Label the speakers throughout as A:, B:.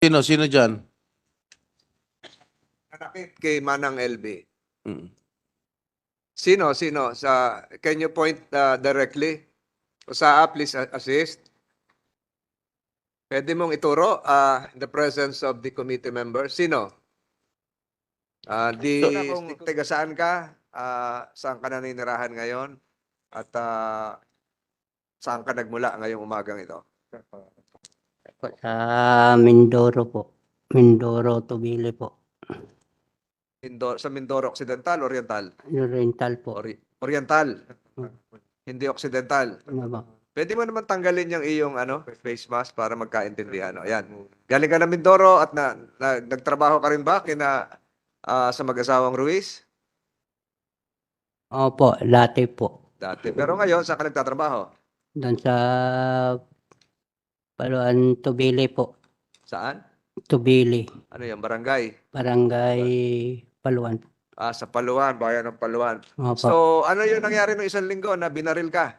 A: Sino dyan?
B: Nanakit kay Manang LB.
A: Mm.
B: Sino? Can you point directly? Usaa, please assist. Pwede mong ituro in the presence of the committee member. Sino? Kung taga saan ka? Saan ka naninirahan ngayon? At saan ka nagmula ngayong umagang ito?
C: Po, sa Mindoro po. Mindoro, Tubili po.
B: Sa Mindoro, Occidental, Oriental?
C: Oriental po.
B: Oriental.
C: Hmm.
B: Hindi Occidental.
C: Ano ba?
B: Pwede mo naman tanggalin yung iyong face mask para magkaintindihan. Ayan. Galing ka na Mindoro at nagtrabaho ka rin ba sa mag-asawang Ruiz?
C: Opo, dati po.
B: Dati. Pero ngayon, saan ka nagtatrabaho?
C: Doon sa Paluan, Tubili po.
B: Saan?
C: Tubili.
B: Ano yan? Barangay?
C: Barangay Paluan.
B: Sa Paluan, bayan ng Paluan.
C: Opo.
B: So, ano yung nangyari nung isang linggo na binaril ka?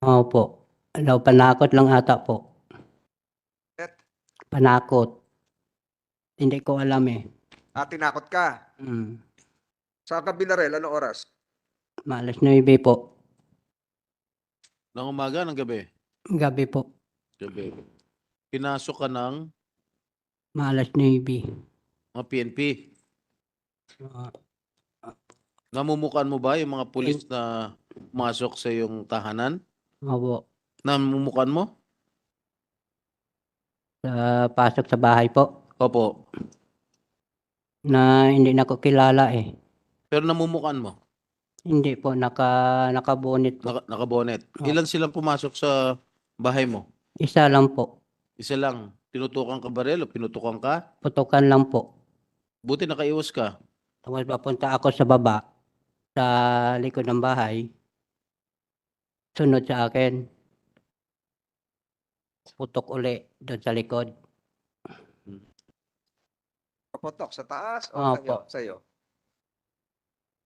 C: Opo. Ano, panakot lang ata po. Panakot. Hindi ko alam eh.
B: Tinakot ka? Saan ka binaril? Anong oras?
C: Malas 9 po.
A: Ng umaga, ng gabi?
C: Gabi po.
A: Gabi. Pinasok ka ng
C: Malas 9.
A: mga PNP. Namumukan mo ba yung mga pulis na pumasok sa iyong tahanan?
C: Opo.
A: Namumukan mo?
C: Sa pasok sa bahay po.
A: Opo.
C: Na hindi na ko kilala eh.
A: Pero namumukan mo?
C: Hindi po, nakabunit po.
A: Nakabonet.
C: Oh.
A: Ilan silang pumasok sa bahay mo?
C: Isa lang po.
A: Isa lang. Tinutukan ka baril o pinutukan ka?
C: Putukan lang po.
A: Buti nakaiwas ka.
C: Tapos papunta ako sa baba, sa likod ng bahay. Sunod sa akin. Putok uli doon sa likod.
B: Kapotok sa taas o
C: Opo.
B: sa'yo?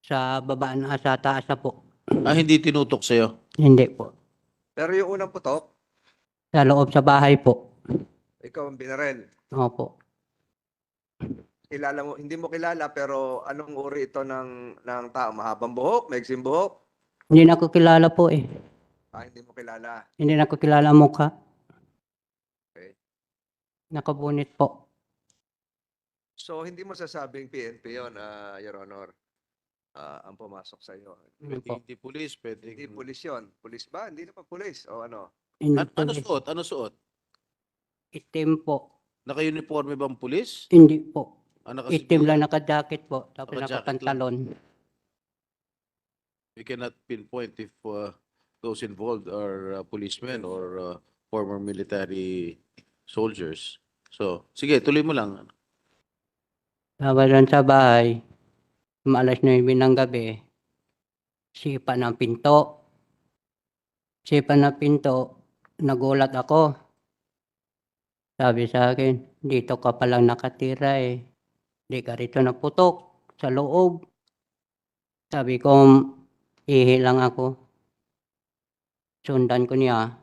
C: Sa baba na, sa taas na po.
A: Hindi tinutok sa'yo?
C: Hindi po.
B: Pero yung unang putok,
C: Sa loob sa bahay po.
B: ikaw ang binaril.
C: Opo.
B: Kilala mo, hindi mo kilala pero anong uri ito ng tao? Mahabang buhok? Maiksing buhok?
C: Hindi na ko kilala po eh.
B: Hindi mo kilala.
C: Hindi na ko kilala ang mukha.
B: Okay.
C: Nakabunit po.
B: So, hindi mo sasabing PNP yun, Your Honor, ang pumasok sa iyo.
A: Hindi pulis, pwede.
B: Hindi pulis yun. Pulis ba? Hindi naman pulis. O ano?
C: Hindi po.
A: Ano suot? Ano suot?
C: Itim po.
A: Naka-uniforme bang pulis?
C: Hindi po.
A: Naka-civilian?
C: Itim lang naka-jacket po. Tapos
A: Naka-jacket
C: naka-pantalon.
A: We cannot pinpoint if those involved are policemen or former military soldiers. So, sige, tuloy mo lang.
C: Tapos doon sa bahay, maalas 9 ng gabi, sipa ng pinto. Sipa ng pinto, nagulat ako. Sabi sa akin, dito ka palang nakatira eh. Di ka rito naputok sa loob. Sabi ko, ihi lang ako. Sundan ko niya.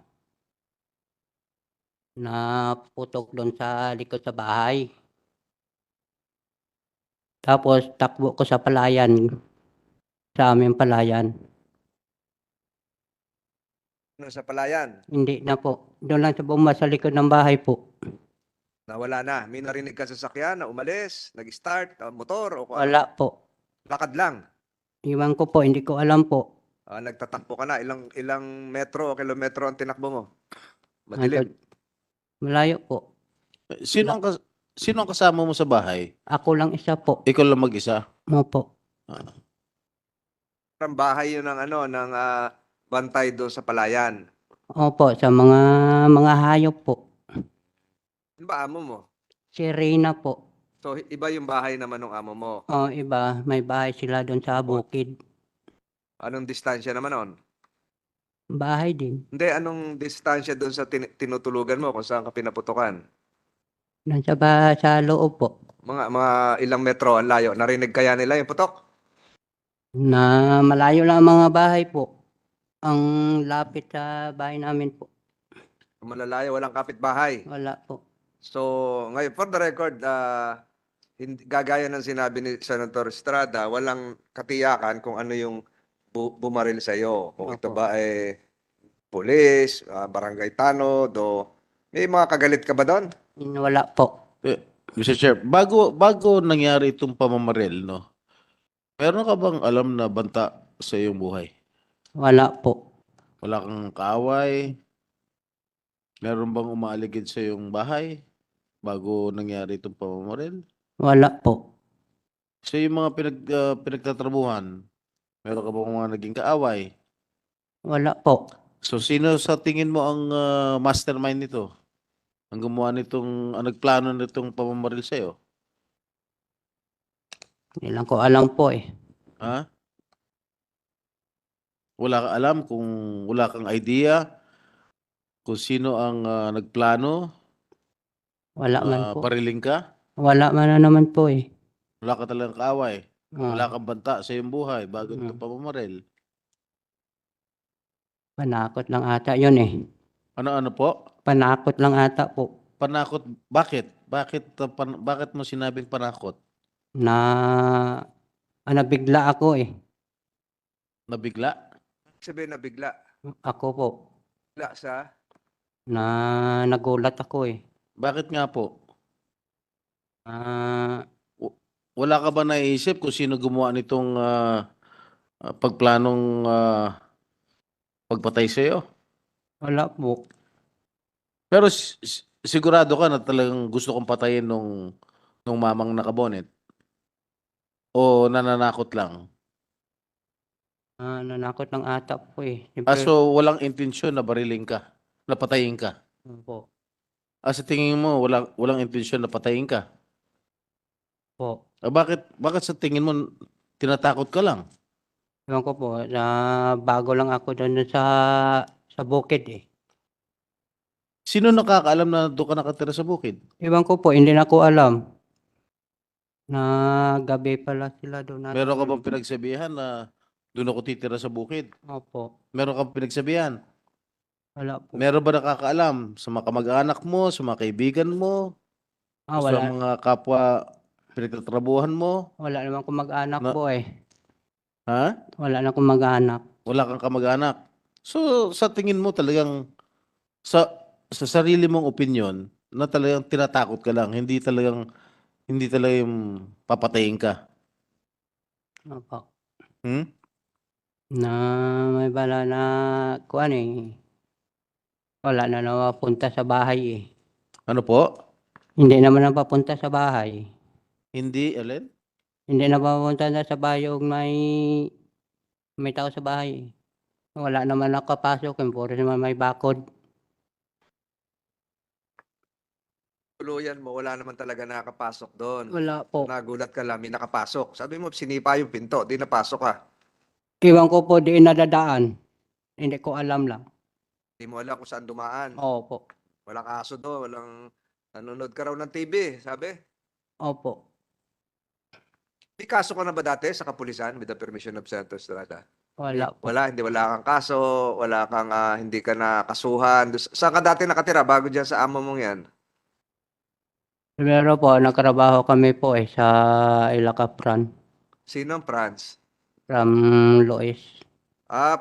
C: Naputok doon sa likod sa bahay. Tapos takbo ko sa palayan. Sa aming palayan.
B: Sa palayan?
C: Hindi na po. Doon lang sa bumba sa likod ng bahay po.
B: Nawala na. May narinig ka sa sakyan na umalis, nag-start, motor o kung ano?
C: Wala po.
B: Lakad lang.
C: Iwan ko po, hindi ko alam po.
B: Nagtatakbo ka na. Ilang metro o kilometro ang tinakbo mo? Madilim.
C: Malayo po.
A: Sino ang kasama mo sa bahay?
C: Ako lang isa po.
A: Ikaw lang mag-isa?
C: Opo.
B: Ang bahay yun ng bantay doon sa palayan.
C: Opo, sa mga hayop po.
B: Ano ba amo mo?
C: Si Reyna po.
B: So, iba yung bahay naman ng amo mo.
C: Iba, may bahay sila doon sa bukid.
B: Anong distansya naman nun?
C: Bahay din.
B: Hindi, anong distansya doon sa tinutulugan mo kung saan ka pinaputukan?
C: Doon sa loob po.
B: Mga ilang metro ang layo. Narinig kaya nila yung putok?
C: Na malayo lang ang mga bahay po. Ang lapit sa bahay namin po.
B: Malalayo, walang kapitbahay.
C: Wala po.
B: So, ngayon, for the record, gagaya ng sinabi ni Senator Estrada, walang katiyakan kung ano yung bumaril sa iyo. Kung ito
C: Opo.
B: ba ay pulis, barangay tanod, o may mga kagalit ka ba doon?
C: Wala po.
A: Mr. Chair, bago nangyari itong pamamaril, no? Meron ka bang alam na banta sa iyong buhay?
C: Wala po.
A: Wala kang kaaway? Meron bang umaaligid sa iyong bahay bago nangyari itong pamamaril?
C: Wala po.
A: So yung mga pinagtatrabuhan, meron ka bang mga naging kaaway?
C: Wala po.
A: So sino sa tingin mo ang mastermind nito? Ang gumawa nitong, ang nagplano nitong pamamaril sa iyo?
C: Hindi lang ko alam po eh.
A: Ha? Wala ka alam kung wala kang idea kung sino ang nagplano
C: Wala man po.
A: bariling ka?
C: Wala man na naman po eh.
A: Wala ka talagang kaaway? Wala
C: Ah,
A: kang banta sa iyong buhay bago ito
C: Mm.
A: pamamaril?
C: panakot lang ata yun eh.
A: Ano-ano po?
C: Panakot lang ata po.
A: Panakot? Bakit? Bakit mo sinabing panakot?
C: Na nabigla ako eh.
A: Nabigla?
B: Sabihin na bigla.
C: Ako po.
B: Bigla sa...
C: Na nagulat ako eh.
A: Bakit nga po?
C: Ah,
A: Wala ka ba naisip kung sino gumawa nitong pagplanong pagpatay sa iyo?
C: wala po.
A: Pero sigurado ka na talagang gusto kong patayin nung mamang nakabonet? O nananakot lang?
C: Nanakot lang ata po eh.
A: So walang intensyon na bariling ka, na patayin ka?
C: Po.
A: Sa tingin mo walang intensyon na patayin ka?
C: Po.
A: Bakit sa tingin mo tinatakot ka lang?
C: Ewan ko po, na bago lang ako doon sa bukid eh.
A: Sino nakakaalam na doon ka nakatira sa bukid?
C: Ewan ko po, hindi na ko alam. Na gabi pala sila doon.
A: Meron ka bang pinagsabihan na doon ako titira sa bukid?
C: Opo.
A: Meron kang pinagsabihan?
C: Wala po.
A: Meron ba nakakaalam sa mga kamag-anak mo, sa mga kaibigan mo, sa
C: Wala.
A: mga kapwa pinagtatrabuhan mo?
C: Wala naman akong mag-anak
A: Na-
C: po eh.
A: Ha?
C: Wala na akong mag-anak.
A: Wala kang kamag-anak. So sa tingin mo talagang sa sarili mong opinion na talagang tinatakot ka lang, hindi talagang papatayin ka.
C: Opo.
A: Hmm?
C: Na may bala na kuan eh. Wala na napapunta sa bahay eh.
A: Ano po?
C: Hindi naman napapunta sa bahay.
A: Hindi, Alin?
C: Hindi na papunta na sa bahay og may tao sa bahay. Wala naman nakapasok, puro naman may bakod.
B: Tuluyan mo, wala naman talaga nakapasok doon.
C: Wala po.
B: Nagulat ka lang, may nakapasok. Sabi mo, sinipa yung pinto, di napasok ka.
C: Iwan ko po di nadadaan. Hindi ko alam lang.
B: Hindi mo alam kung saan dumaan.
C: Opo.
B: Walang aso doon, walang nanonood ka raw ng TV, sabi.
C: Opo.
B: May kaso ka na ba dati sa kapulisan with the permission of Senator Estrada?
C: Wala po.
B: Wala kang kaso, wala kang hindi ka nakasuhan. Saan ka dati nakatira bago dyan sa amo mong yan?
C: Pero po, nagtrabaho kami po eh sa Ilacapran.
B: Sino ang Franz?
C: From Lois.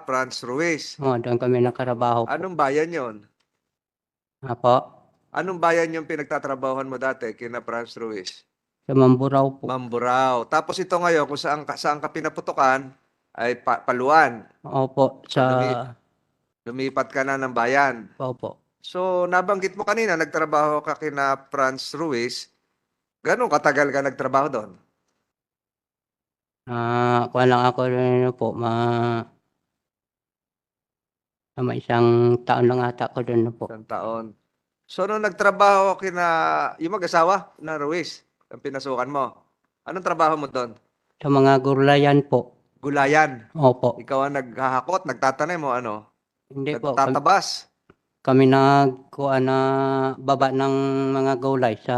B: Franz Ruiz.
C: Doon kami nagtrabaho po.
B: Anong bayan yon?
C: Apo.
B: Anong bayan yung pinagtatrabahuhan mo dati kina Franz Ruiz?
C: Sa Mamburao po.
B: Mamburao. Tapos ito ngayon, kung saan ka pinaputukan, ay Paluan.
C: Opo.
B: So,
C: Sa...
B: lumipat ka na ng bayan.
C: Opo.
B: So, nabanggit mo kanina, nagtrabaho ka kina Franz Ruiz. Ganong katagal ka nagtrabaho doon?
C: Kuha lang ako rin po. Isang taon lang ata ako doon po.
B: Isang taon. So, nung nagtrabaho yung mag-asawa na Ruiz, ang pinasukan mo, anong trabaho mo doon?
C: Sa mga gulayan po.
B: Gulayan.
C: Opo.
B: Ikaw ang naghahakot, nagtatanim mo, ano?
C: Hindi po.
B: Nagtatabas.
C: Kami nagkuha na baba ng mga gulay sa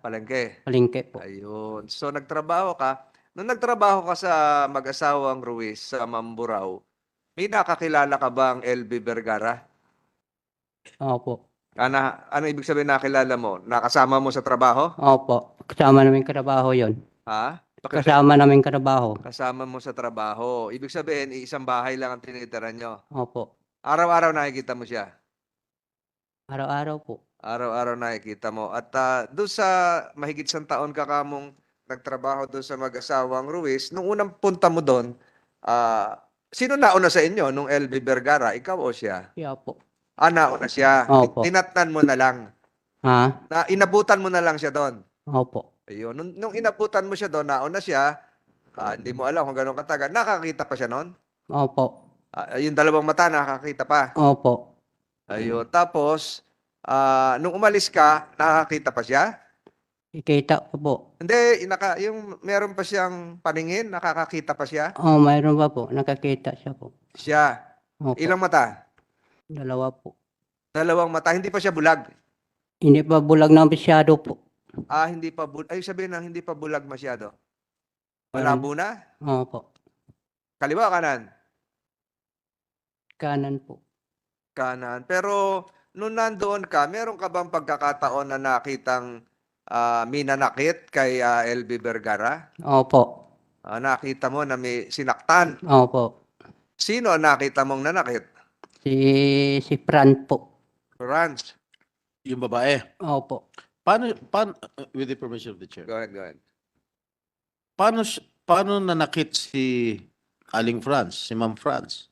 B: Palengke.
C: palengke po.
B: Ayun. So, nagtrabaho ka. Nung nagtrabaho ka sa mag-asawang Ruiz sa Mamburao, may nakakilala ka bang LB Vergara?
C: Opo.
B: Ano ibig sabihin nakilala mo? Nakasama mo sa trabaho?
C: Opo, kasama namin trabaho yon.
B: Ha?
C: Kasama namin trabaho.
B: Kasama mo sa trabaho. Ibig sabihin, isang bahay lang ang tinitira nyo.
C: Opo,
B: Araw-araw nakikita mo siya.
C: araw-araw po.
B: Araw-araw nakikita mo. At doon sa mahigit 1 taon ka kamong nagtrabaho doon sa mag-asawang Ruiz, nung unang punta mo doon, sino nauna sa inyo? Nung LB Vergara, ikaw o siya?
C: Siya po.
B: Nauna siya.
C: Opo.
B: Tinatnan mo na lang.
C: Ha?
B: Inabutan mo na lang siya doon.
C: Opo.
B: Ayun. Nung inabutan mo siya doon, nauna siya, hindi mo alam kung gano'ng katagal. Nakakita pa siya noon?
C: Opo.
B: Yung dalawang mata, nakakita pa.
C: Opo.
B: Ayun. Tapos, nung umalis ka, nakakita pa siya?
C: Ikita ko po.
B: Hindi, yung meron pa siyang paningin, nakakakita pa siya?
C: Oh, mayroon pa po. Nakakita siya po.
B: Siya.
C: Opo.
B: Ilang mata?
C: Dalawa po.
B: 2 mata. Hindi pa siya bulag.
C: Hindi pa bulag na masyado po.
B: Hindi pa bulag. Ay, sabihin na, hindi pa bulag masyado. Malabo na?
C: Opo.
B: Kaliwa o kanan?
C: Kanan po.
B: Kanan. Pero, nung nandoon ka, meron ka bang pagkakataon na nakitang minanakit kay LB Vergara?
C: Opo.
B: Nakita mo na may sinaktan.
C: Opo.
B: Sino ang nakita mong nanakit?
C: Si Fran po.
B: Franz.
A: Yung babae.
C: Opo.
A: Paano, with the permission of the chair,
B: Go ahead.
A: paano nanakit si Aling Franz, si Ma'am Franz?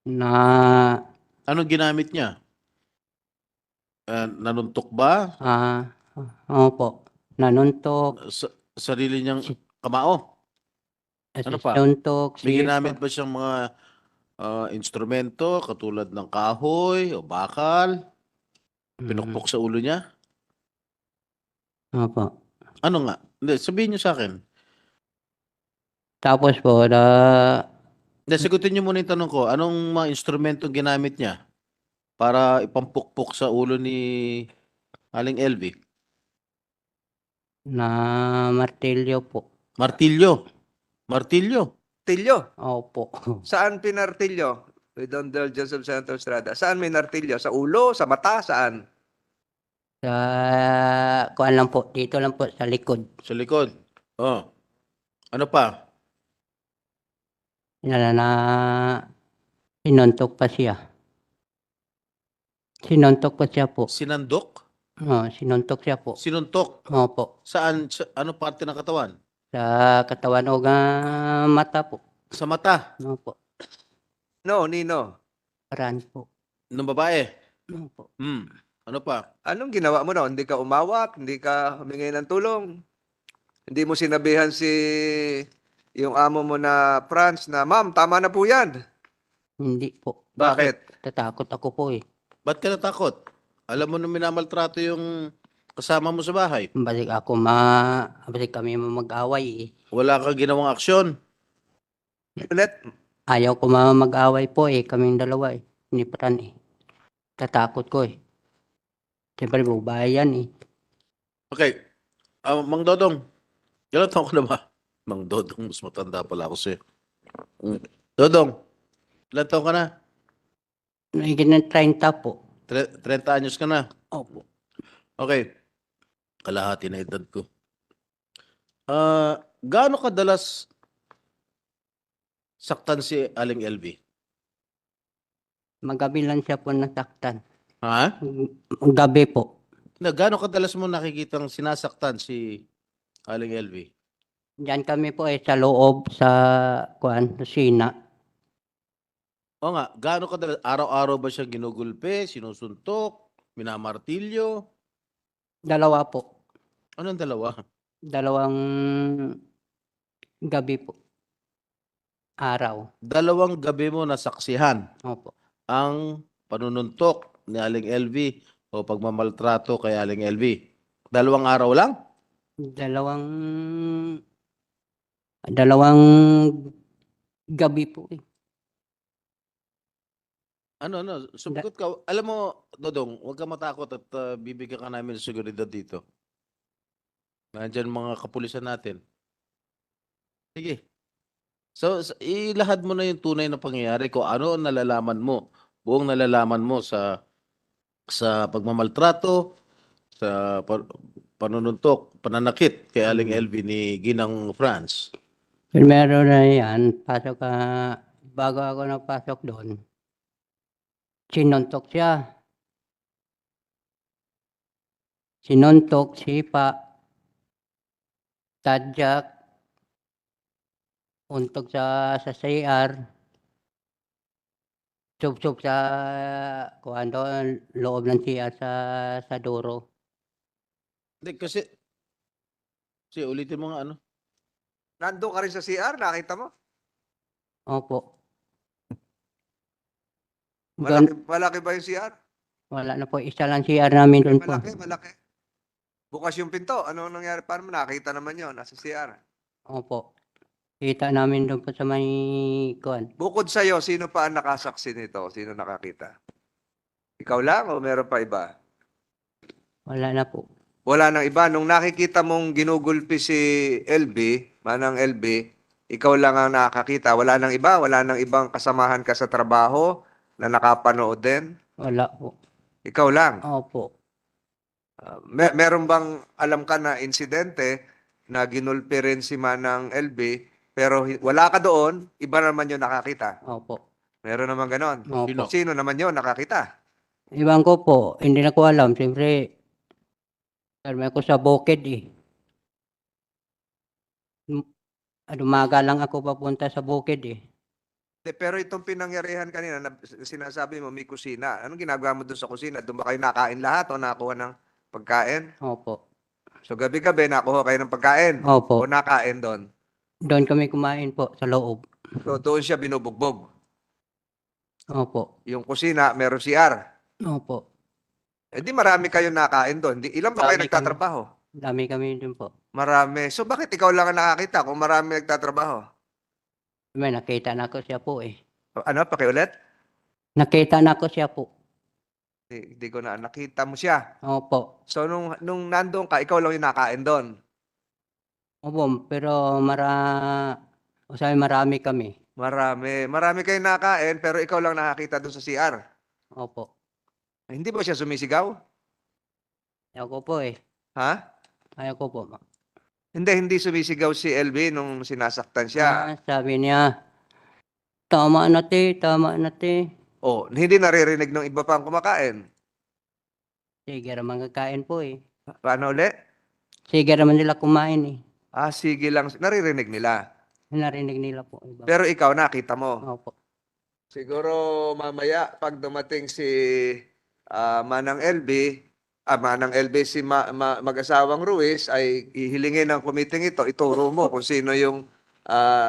C: Na
A: Anong ginamit niya? Nanuntok ba?
C: opo. Nanuntok.
A: Sarili niyang kamao? Ano pa?
C: Nanuntok.
A: May ginamit ba siyang mga instrumento katulad ng kahoy o bakal? Pinukpok sa ulo niya?
C: Opo.
A: Ano nga? Hindi, sabihin niyo sa akin.
C: Tapos po,
A: Hindi, sagutin niyo muna yung tanong ko. Anong mga instrumento ginamit niya para ipampukpok sa ulo ni Aling LV?
C: na martilyo po.
A: Martilyo. Martilyo.
B: Martilyo.
C: Opo.
B: Saan pinartilyo? With Don Del Joseph Santos Estrada. Saan may nartilyo? Sa ulo? Sa mata? Saan?
C: Sa, kuan lang po, dito lang po sa likod.
A: Sa likod. Oh. Ano pa?
C: Na sinuntok pa siya. Sinuntok pa siya po.
A: Sinandok?
C: Sinuntok siya po.
A: Sinuntok?
C: Opo.
A: Saan? Ano parte ng katawan?
C: Sa katawan o mata po.
A: Sa mata?
C: Opo.
B: Nino.
C: Fran po.
A: Ng babae?
C: Opo.
A: Ano pa?
B: Anong ginawa mo noon? Hindi ka umawat? Hindi ka humingi ng tulong? Hindi mo sinabihan yung amo mo na Franz na, "Ma'am, tama na po yan."
C: Hindi po.
B: Bakit?
C: Tatakot ako po eh.
A: Ba't ka natakot? Alam mo na minamaltrato yung kasama mo sa bahay.
C: Balik kami mag-away eh.
A: Wala ka ginawang aksyon.
B: Ulit?
C: Ayaw ko mag-away po eh, kaming dalawa eh. Ni Fran eh. Tatakot ko eh. Siyempre, bubayan yan eh.
A: Okay. Mang Dodong, ilan taon ka na ba? Mang Dodong, mas matanda pala ako sa'yo. Dodong, ilan taon ka na?
C: Nagiging ng 30 po.
A: 30 anyos ka na.
C: Opo.
A: Okay. Kalahati na edad ko. Gaano kadalas saktan si Aling LV?
C: Magabi lang siya po nasaktan.
A: Ha?
C: Gabi po.
A: Gaano kadalas mo nakikitang sinasaktan si Aling LV?
C: Diyan kami po eh sa loob sa kusina.
A: O nga, gaano kadalas? Araw-araw ba siya ginugulpe, sinusuntok, minamartilyo?
C: Dalawa po.
A: Anong dalawa?
C: Dalawang gabi po. Araw.
A: 2 gabi mo nasaksihan
C: Opo.
A: ang panununtok ni Aling LV o pagmamaltrato kay Aling LV. 2 araw lang?
C: Dalawang gabi po eh.
A: Sumagot ka. Alam mo, Dodong, huwag ka matakot at bibigyan ka namin ng seguridad dito. Nandiyan mga kapulisan natin. Sige. So, ilahad mo na yung tunay na pangyayari kung ano ang nalalaman mo, buong nalalaman mo sa sa pagmamaltrato, sa panununtok, pananakit kay Aling LV ni Ginang France.
C: Primero na yan, bago ako napasok doon, sinuntok siya. Sinuntok, sipa, tadyak, untog sa CR, sub-sub sa kuhan doon, loob ng CR sa duro.
A: Hindi, kasi ulitin mo nga ano.
B: Nandun ka rin sa CR, nakita mo?
C: Opo. Doon,
B: Malaki ba yung CR?
C: wala na po, isa lang CR namin doon po.
B: Malaki. Bukas yung pinto. Ano nangyari? Paano mo nakita naman yun? Nasa CR.
C: Opo. Kita namin doon po sa may kuhan.
B: Bukod sa'yo, sino pa ang nakasaksi nito? Sino nakakita? Ikaw lang o meron pa iba?
C: Wala na po.
B: Wala nang iba. Nung nakikita mong ginugulpi si LB, Manang LB, ikaw lang ang nakakita. Wala nang iba? Wala nang ibang kasamahan ka sa trabaho na nakapanood din?
C: Wala po.
B: Ikaw lang.
C: Opo.
B: Meron bang alam ka na insidente na ginulpi rin si Manang LB pero wala ka doon, iba naman yung nakakita?
C: Opo.
B: Meron naman ganon.
C: Opo.
B: Sino naman yun nakakita?
C: Iwan ko po, hindi na ko alam. Siyempre, karmi ako sa bukid eh. Dumaga lang ako papunta sa bukid eh.
B: Pero itong pinangyarihan kanina na sinasabi mo may kusina. Anong ginagawa mo doon sa kusina? Doon ba kayo nakain lahat o nakuha ng pagkain?
C: Opo.
B: So gabi-gabi nakuha kayo ng pagkain
C: Opo.
B: o nakain doon?
C: Doon kami kumain po sa loob.
B: So doon siya binubugbog.
C: Opo.
B: Yung kusina meron CR.
C: Opo.
B: Eh di marami kayo nakain doon. Ilan ba kayo
C: Dami
B: nagtatrabaho?
C: Dami kami doon po.
B: Marami. So bakit ikaw lang ang nakakita kung marami nagtatrabaho?
C: May nakita na ko siya po eh.
B: Ano? Pakiulit?
C: Nakita na ko siya po.
B: Hindi ko na nakita mo siya.
C: Opo.
B: So nung nandoon ka, ikaw lang yung nakain doon.
C: Opo, pero marami kami.
B: Marami. Marami kayong nakain pero ikaw lang nakakita doon sa CR.
C: Opo.
B: Hindi ba siya sumisigaw?
C: Ayaw ko po eh.
B: Ha?
C: Ayaw ko po.
B: Hindi sumisigaw si LB nung sinasaktan siya.
C: Sabi niya, tama na te.
B: Oh, hindi naririnig ng iba pang kumakain.
C: Sige naman kakain po eh.
B: Paano uli?
C: Sige naman nila kumain eh.
B: Sige lang. Naririnig nila.
C: Narinig nila po. Iba.
B: Pero ikaw nakita mo.
C: Opo.
B: Siguro mamaya pag dumating si Manang LB, si mag-asawang Ruiz ay ihilingin ng committee ito, ituro mo kung sino yung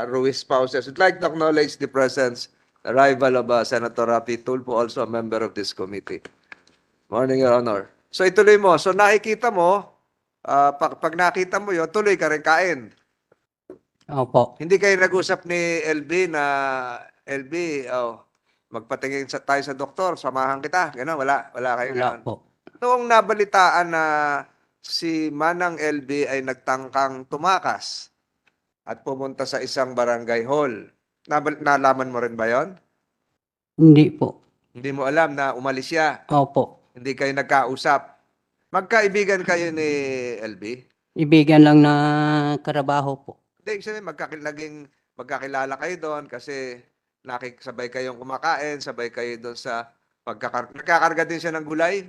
B: Ruiz spouses. I'd like to acknowledge the presence, arrival of Senator Rapi Tulfo, also a member of this committee. Morning, Your Honor. So ituloy mo. So nakikita mo, pag nakita mo yun, tuloy ka rin kain.
C: Opo.
B: Hindi kayo nag-usap ni LB na, LB, magpatingin tayo sa doktor, samahan kita. Gano'n, wala kayo
C: Wala
B: gano'n.
C: po.
B: Noong nabalitaan na si Manang LB ay nagtangkang tumakas at pumunta sa isang barangay hall, nalaman mo rin ba yon?
C: Hindi po.
B: Hindi mo alam na umalis siya.
C: Opo.
B: Hindi kayo nagkausap. Magkaibigan kayo ni LB?
C: Ibigan lang na karabaho po.
B: Hindi, sabihin, magkakilala kayo doon kasi nakikisabay kayong kumakain, sabay kayo doon sa nagkakarga din siya ng gulay?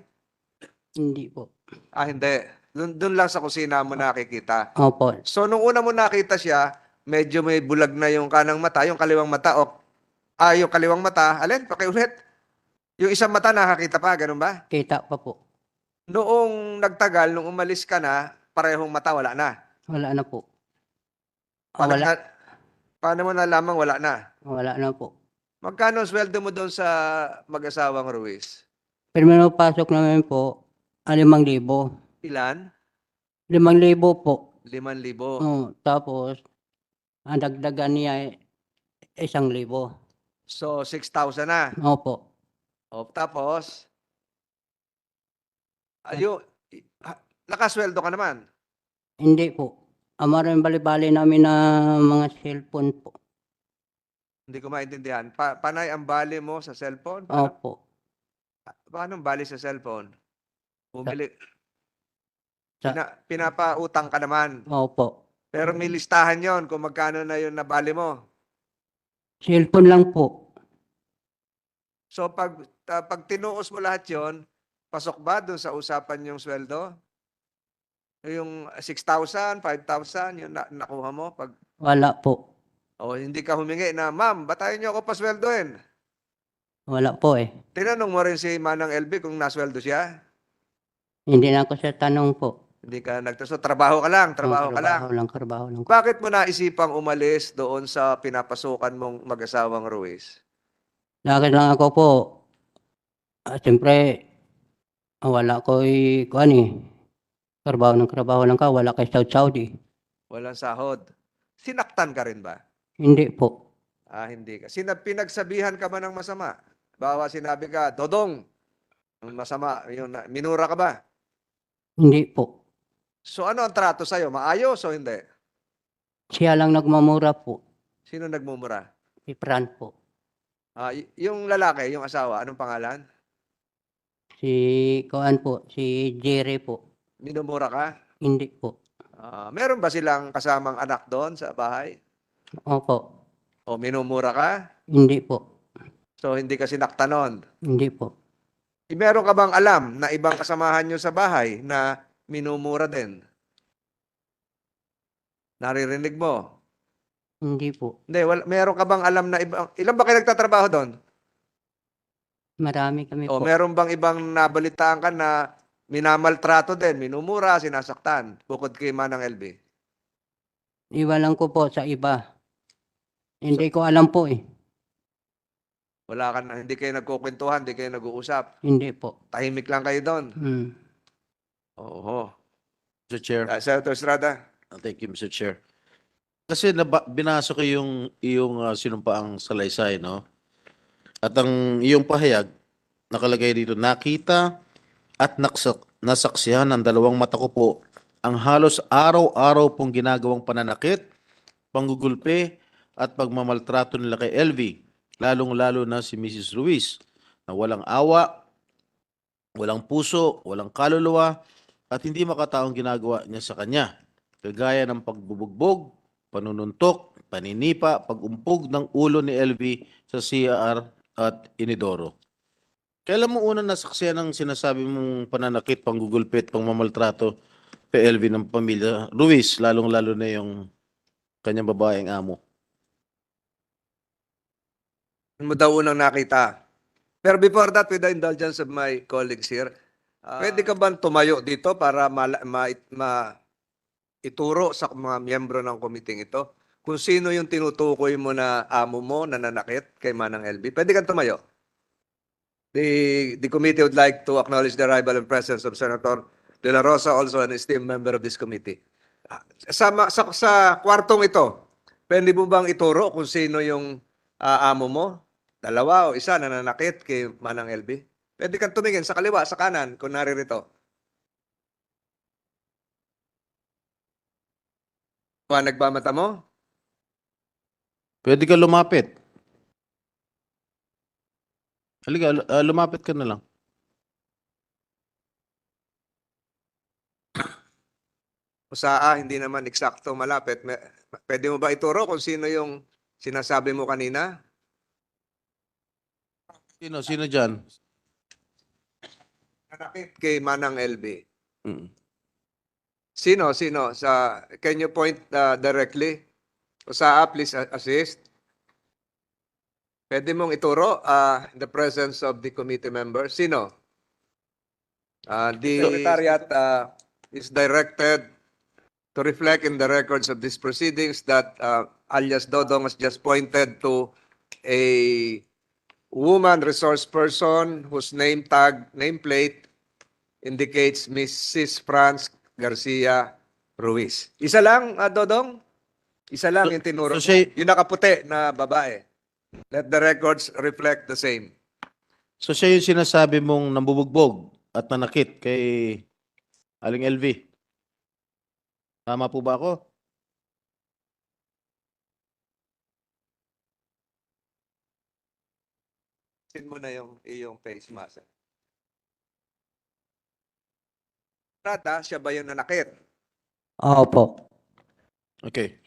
C: Hindi po.
B: Hindi. Doon lang sa kusina mo nakikita.
C: Opo.
B: So, nung una mo nakita siya, medyo may bulag na yung kanang mata, yung kaliwang mata, yung kaliwang mata, alin, pakiulit. Yung isang mata nakakita pa, ganun ba?
C: Kita pa po.
B: Noong nagtagal, nung umalis ka na, parehong mata, wala na.
C: Wala na po.
B: Paano, paano mo nalamang wala na?
C: Wala na po.
B: Magkano ang sweldo mo doon sa mag-asawang Ruiz?
C: Pero pasok namin po, 5,000.
B: Ilan?
C: 5,000 po.
B: 5,000.
C: Tapos, ang dagdagan niya 1,000.
B: So, 6,000 na.
C: Opo.
B: Tapos, nakasweldo ka naman.
C: Hindi po. Maraming bali-bali namin na mga cellphone po.
B: Hindi ko maintindihan. Panay ang bali mo sa cellphone? Paano?
C: Opo.
B: Paano bali sa cellphone? Bumili,
C: Sa,
B: pinapautang ka naman.
C: opo.
B: Pero may listahan yon kung magkano na yung nabali mo.
C: Cellphone lang po.
B: So pag tinuos mo lahat yon, pasok ba doon sa usapan yung sweldo? Yung 6,000, 5,000, yung nakuha mo pag
C: Wala po.
B: o hindi ka humingi na, ma'am, batayan niyo ako pasweldohin.
C: Wala po eh.
B: Tinanong mo rin si Manang LB kung nasweldo siya?
C: Hindi na ako sa tanong po.
B: Hindi ka nagtaso, trabaho ka lang, trabaho ka lang.
C: Trabaho lang.
B: Bakit mo naisipang umalis doon sa pinapasukan mong mag-asawang Ruiz?
C: Lakad lang ako po. Siyempre, wala ko kuan eh. Trabaho lang ka, wala kay Saudi.
B: Walang sahod. Sinaktan ka rin ba?
C: Hindi po.
B: Hindi ka. Pinagsabihan ka ba ng masama? Bawa sinabi ka, Dodong, ang masama, minura ka ba?
C: Hindi po.
B: So ano ang trato sa'yo? Maayos o hindi?
C: Siya lang nagmamura po.
B: Sino nagmumura?
C: Si Fran po.
B: Yung lalaki, yung asawa, anong pangalan?
C: Si kuan po, si Jerry po.
B: Minumura ka?
C: Hindi po.
B: Meron ba silang kasamang anak doon sa bahay?
C: Opo.
B: O minumura ka?
C: Hindi po.
B: So hindi ka sinaktan nun?
C: Hindi po.
B: Meron ka bang alam na ibang kasamahan nyo sa bahay na minumura din? Naririnig mo?
C: Hindi po.
B: Hindi, meron ka bang alam na ilan ba kayo nagtatrabaho doon?
C: Marami kami
B: O
C: po.
B: meron bang ibang nabalitaan ka na minamaltrato din, minumura, sinasaktan, bukod kay Manang LB?
C: Iwalan ko po sa iba. Hindi ko alam po eh.
B: Wala ka na, hindi kayo nagkukwentuhan, hindi kayo nag-uusap.
C: Hindi po.
B: Tahimik lang kayo doon. Oo.
A: Mr. Chair.
B: Senator Estrada.
A: Thank you, Mr. Chair. Kasi binasa ko yung sinumpaang salaysay, no? At ang iyong pahayag, nakalagay dito, nakita at nasaksihan ng dalawang mata ko po ang halos araw-araw pong ginagawang pananakit, panggugulpe, at pagmamaltrato nila kay LV, lalong-lalo na si Mrs. Ruiz, na walang awa, walang puso, walang kaluluwa, at hindi makataong ginagawa niya sa kanya, kagaya ng pagbubugbog, panununtok, paninipa, pagumpog ng ulo ni LV sa CR at Inidoro. Kailan mo unang nasaksihan ng sinasabi mong pananakit, panggugulpit, pangmamaltrato kay LV ng pamilya Ruiz, lalong-lalo na yung kanyang babaeng amo?
B: Mo daw unang nakita. Pero before that, with the indulgence of my colleagues here, pwede ka ba tumayo dito para ituro sa mga miyembro ng komiting ito kung sino yung tinutukoy mo na amo mo na nanakit kay Manang LB? Pwede kang tumayo. The committee would like to acknowledge the arrival and presence of Senator De La Rosa, also an esteemed member of this committee. Sa kwartong ito, pwede mo bang ituro kung sino yung amo mo? Dalawa o isa na nanakit kay Manang LB? Pwede kang tumingin sa kaliwa, sa kanan, kung naririto. Nagbamata mo?
A: Pwede ka lumapit. Halika, lumapit ka na lang.
B: O hindi naman eksakto malapit. Pwede mo ba ituro kung sino yung sinasabi mo kanina?
A: Sino dyan?
B: Nanakit kay Manang LB.
A: Mm.
B: Sino? Can you point directly? O please assist. Pwede mong ituro in the presence of the committee members. Sino? The Secretariat is directed to reflect in the records of these proceedings that alias Dodong has just pointed to a woman resource person whose nameplate indicates Mrs. Franz Garcia Ruiz. Isa lang, Dodong? Isa lang yung tinuro mo. Yung nakaputi na babae. Let the records reflect the same.
A: So siya yung sinasabi mong nambubugbog at nanakit kay Aling LV. Tama po ba ako?
B: Sin mo na yung iyong face mask. entrada, siya ba yung nanakit?
C: Opo.
A: Okay.